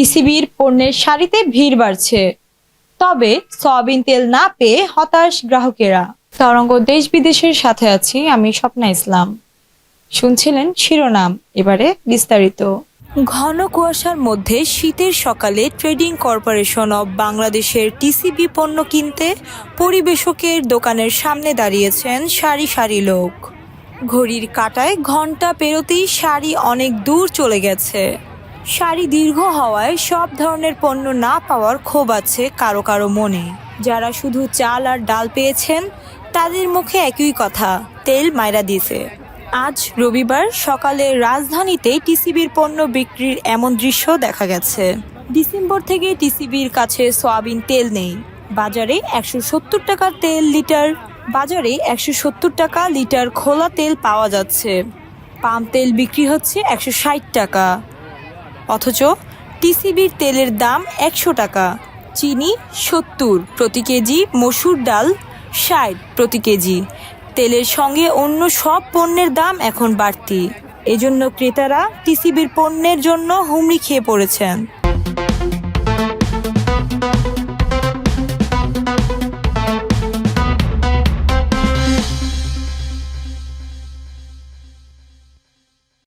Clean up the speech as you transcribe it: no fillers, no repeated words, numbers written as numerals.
টিসিবির পণ্যের সারিতে ভিড় বাড়ছে, তবে সয়াবিন তেল না পেয়ে হতাশ গ্রাহকেরা। তরঙ্গ দেশ বিদেশের সাথে আছি, আমি স্বপ্না ইসলাম। শুনছিলেন শিরোনাম, এবারে বিস্তারিত। ঘন কুয়াশার মধ্যে শীতের সকালে ট্রেডিং কর্পোরেশন অব বাংলাদেশের টিসিবি পণ্য কিনতে পরিবেশকের দোকানের সামনে দাঁড়িয়েছেন সারি সারি লোক। ঘড়ির কাঁটায় ঘন্টা পেরোতেই সারি অনেক দূর চলে গেছে। সারি দীর্ঘ হওয়ায় সব ধরনের পণ্য না পাওয়ার ক্ষোভ আছে কারো কারো মনে। যারা শুধু চাল আর ডাল পেয়েছেন তাদের মুখে একই কথা, তেল মাইরা দিছে। আজ রবিবার সকালে রাজধানীতে টিসিবির পণ্য বিক্রির এমন দৃশ্য দেখা গেছে। ডিসেম্বর থেকে টিসিবির কাছে সয়াবিন তেল নেই। বাজারে 170 টাকা লিটার খোলা তেল পাওয়া যাচ্ছে। পাম তেল বিক্রি হচ্ছে 160 টাকা, অথচ টিসিবির তেলের দাম 100 টাকা। চিনি 70 প্রতি কেজি, মসুর ডাল 60 প্রতি কেজি। তেলের সঙ্গে অন্য সব পণ্যের দাম এখন বাড়তি। এজন্য ক্রেতারা টিসিবির পণ্যের জন্য হুমড়ি খেয়ে পড়েছেন।